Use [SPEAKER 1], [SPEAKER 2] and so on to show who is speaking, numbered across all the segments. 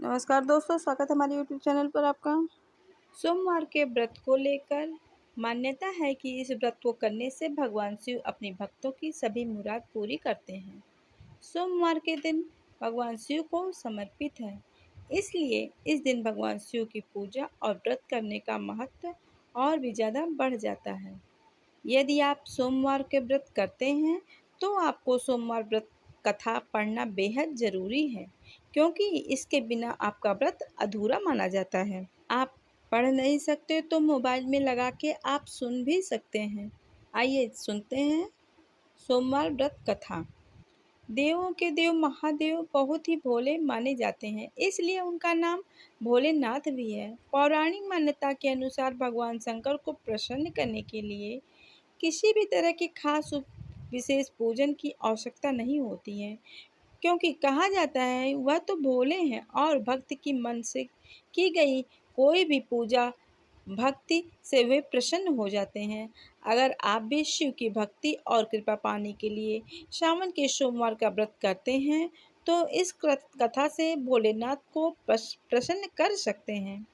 [SPEAKER 1] नमस्कार दोस्तों, स्वागत है हमारे यूट्यूब चैनल पर आपका।
[SPEAKER 2] सोमवार के व्रत को लेकर मान्यता है कि इस व्रत को करने से भगवान शिव अपने भक्तों की सभी मुराद पूरी करते हैं। सोमवार के दिन भगवान शिव को समर्पित है, इसलिए इस दिन भगवान शिव की पूजा और व्रत करने का महत्व और भी ज़्यादा बढ़ जाता है। यदि आप सोमवार के व्रत करते हैं तो आपको सोमवार व्रत कथा पढ़ना बेहद ज़रूरी है, क्योंकि इसके बिना आपका व्रत अधूरा माना जाता है। आप पढ़ नहीं सकते तो मोबाइल में लगा के आप सुन भी सकते हैं। आइए सुनते हैं सोमवार व्रत कथा। देवों के देव महादेव बहुत ही भोले माने जाते हैं, इसलिए उनका नाम भोलेनाथ भी है। पौराणिक मान्यता के अनुसार भगवान शंकर को प्रसन्न करने के लिए किसी भी तरह के खास विशेष पूजन की आवश्यकता नहीं होती है, क्योंकि कहा जाता है वह तो भोले हैं और भक्त की मन से की गई कोई भी पूजा भक्ति से वे प्रसन्न हो जाते हैं। अगर आप भी शिव की भक्ति और कृपा पाने के लिए सावन के सोमवार का व्रत करते हैं तो इस कथा से भोलेनाथ को प्रसन्न कर सकते हैं।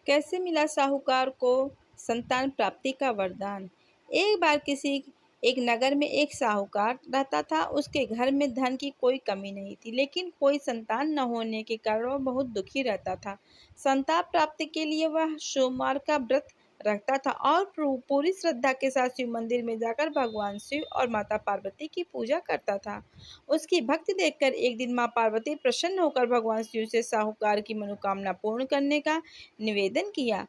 [SPEAKER 2] कैसे मिला साहूकार को संतान प्राप्ति का वरदान। एक बार किसी एक नगर में एक साहूकार रहता था। उसके घर में धन की कोई कमी नहीं थी, लेकिन कोई संतान न होने के कारण वह बहुत दुखी रहता था। संतान प्राप्ति के लिए वह सोमवार का व्रत रखता था और पूरी श्रद्धा के साथ शिव मंदिर में जाकर भगवान शिव और माता पार्वती की पूजा करता था। उसकी भक्ति देखकर एक दिन माँ पार्वती प्रसन्न होकर भगवान शिव से साहूकार की मनोकामना पूर्ण करने का निवेदन किया।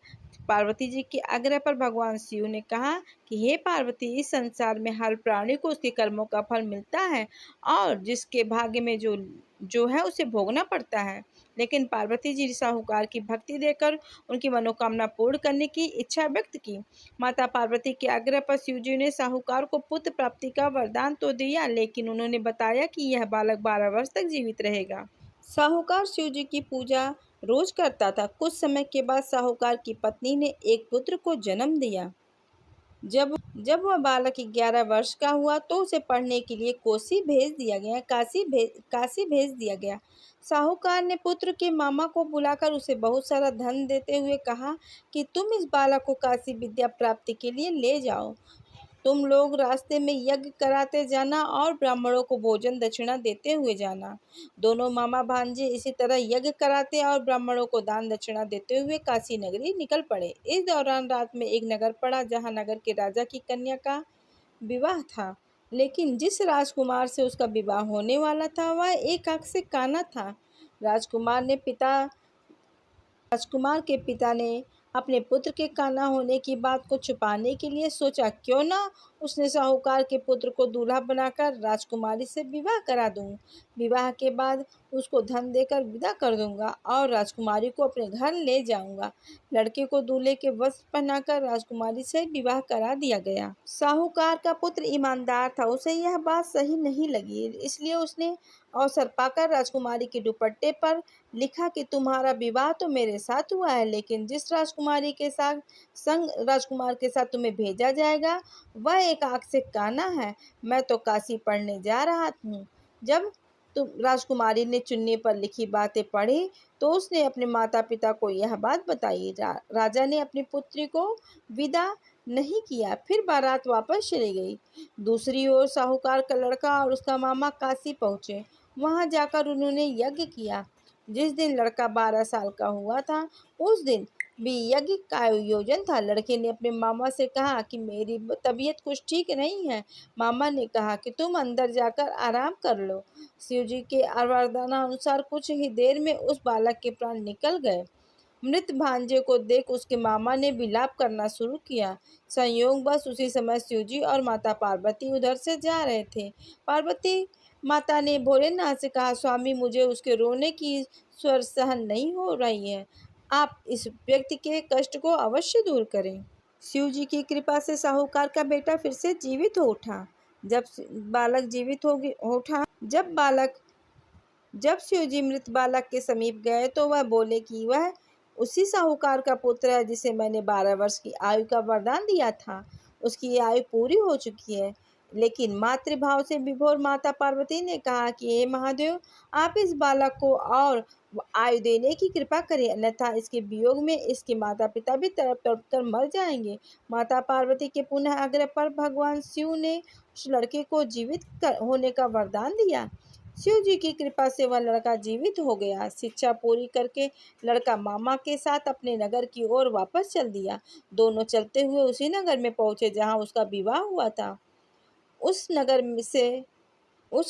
[SPEAKER 2] पार्वती जी के आग्रह पर भगवान शिव ने कहा कि हे पार्वती, इस संसार में हर प्राणी को उसके कर्मों का फल मिलता है और जिसके भाग्य में जो जो है उसे भोगना पड़ता है। लेकिन पार्वती जी साहूकार की भक्ति देकर उनकी मनोकामना पूर्ण करने की इच्छा व्यक्त की। माता पार्वती के आग्रह पर शिव जी ने साहूकार को पुत्र प्राप्ति का वरदान तो दिया, लेकिन उन्होंने बताया कि यह बालक 12 वर्ष तक जीवित रहेगा। साहूकार शिव जी की पूजा रोज करता था। कुछ समय के बाद साहूकार की पत्नी ने एक पुत्र को जन्म दिया। जब जब वह बालक 11 वर्ष का हुआ तो उसे पढ़ने के लिए काशी भेज दिया गया। साहूकार ने पुत्र के मामा को बुलाकर उसे बहुत सारा धन देते हुए कहा कि तुम इस बालक को काशी विद्या प्राप्ति के लिए ले जाओ। तुम लोग रास्ते में यज्ञ कराते जाना और ब्राह्मणों को भोजन दक्षिणा देते हुए जाना। दोनों मामा भांजे इसी तरह यज्ञ कराते और ब्राह्मणों को दान दक्षिणा देते हुए काशी नगरी निकल पड़े। इस दौरान रात में एक नगर पड़ा जहाँ नगर के राजा की कन्या का विवाह था, लेकिन जिस राजकुमार से उसका विवाह होने वाला था वह एक आंख से काना था। राजकुमार के पिता ने अपने पुत्र के काना होने की बात को छुपाने के लिए सोचा, क्यों ना उसने साहूकार के पुत्र को दूल्हा बनाकर राजकुमारी से विवाह करा दूं। विवाह के बाद उसको धन देकर विदा कर दूंगा और राजकुमारी को अपने घर ले जाऊंगा। लड़के को दूल्हे के वस्त्र पहनाकर राजकुमारी से विवाह करा दिया गया। साहूकार का पुत्र ईमानदार था, उसे यह बात सही नहीं लगी, इसलिए उसने अवसर पाकर राजकुमारी के दुपट्टे पर लिखा कि तुम्हारा विवाह तो मेरे साथ हुआ है, लेकिन जिस राजकुमारी के साथ राजकुमार के साथ तुम्हें भेजा जाएगा वह एक आंख से काना है। मैं तो काशी पढ़ने जा रहा हूँ। जब तुम राजकुमारी ने चुन्नी पर लिखी बातें पढ़ी तो उसने अपने माता पिता को यह बात बताई। राजा ने अपनी पुत्री को विदा नहीं किया, फिर बारात वापस चली गई। दूसरी ओर साहूकार का लड़का और उसका मामा काशी पहुँचे। वहाँ जाकर उन्होंने यज्ञ किया। जिस दिन लड़का 12 साल का हुआ था उस दिन भी यज्ञ का आयोजन था। लड़के ने अपने मामा से कहा कि मेरी तबीयत कुछ ठीक नहीं है। मामा ने कहा कि तुम अंदर जाकर आराम कर लो। शिव जी के वरदानानुसार कुछ ही देर में उस बालक के प्राण निकल गए। मृत भांजे को देख उसके मामा ने विलाप करना शुरू किया। संयोग बस उसी समय शिव जी और माता पार्वती उधर से जा रहे थे। पार्वती माता ने भोलेनाथ से कहा, स्वामी, मुझे उसके रोने की स्वर सहन नहीं हो रही है। आप इस व्यक्ति के कष्ट को अवश्य दूर करें। शिव जी की कृपा से साहूकार का बेटा फिर से जीवित हो उठा। जब बालक जीवित हो उठा जब शिव जी मृत बालक के समीप गए तो वह बोले कि वह उसी साहूकार का पुत्र है जिसे मैंने 12 वर्ष की आयु का वरदान दिया था। उसकी आयु पूरी हो चुकी है, लेकिन मातृभाव से विभोर माता पार्वती ने कहा कि हे महादेव, आप इस बालक को और आयु देने की कृपा करें, अन्यथा इसके वियोग में इसके माता पिता भी तड़प तड़प कर मर जाएंगे। माता पार्वती के पुनः आग्रह पर भगवान शिव ने उस लड़के को होने का वरदान दिया। शिव जी की कृपा से वह लड़का जीवित हो गया। शिक्षा पूरी करके लड़का मामा के साथ अपने नगर की ओर वापस चल दिया। दोनों चलते हुए उसी नगर में पहुंचे जहां उसका विवाह हुआ था। उस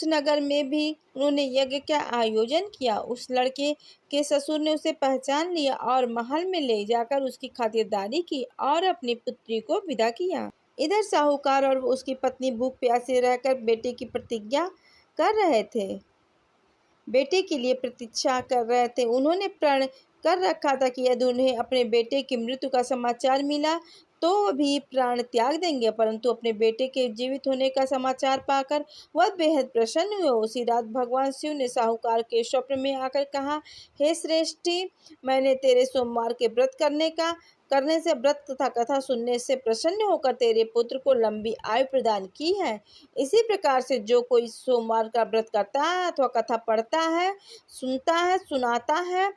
[SPEAKER 2] नगर में भी उन्होंने यज्ञ का आयोजन किया। उस लड़के के ससुर ने उसे पहचान लिया और महल में ले जाकर उसकी खातिरदारी की और अपनी पुत्री को विदा किया। इधर साहूकार और उसकी पत्नी भूख प्यासे रहकर बेटे की प्रतीक्षा कर रहे थे बेटे के लिए प्रतीक्षा कर रहे थे। उन्होंने प्रण कर रखा था कि यदि उन्हें अपने बेटे की मृत्यु का समाचार मिला तो भी प्राण त्याग देंगे, परंतु अपने बेटे के जीवित होने का समाचार पाकर वह बेहद प्रसन्न हुए। उसी रात भगवान शिव ने साहूकार के स्वप्न में आकर कहा, हे श्रेष्ठी, मैंने तेरे सोमवार के करने से व्रत तथा कथा सुनने से प्रसन्न होकर तेरे पुत्र को लंबी आयु प्रदान की है। इसी प्रकार से जो कोई सोमवार का व्रत करता है अथवा कथा पढ़ता है, सुनता है, सुनाता है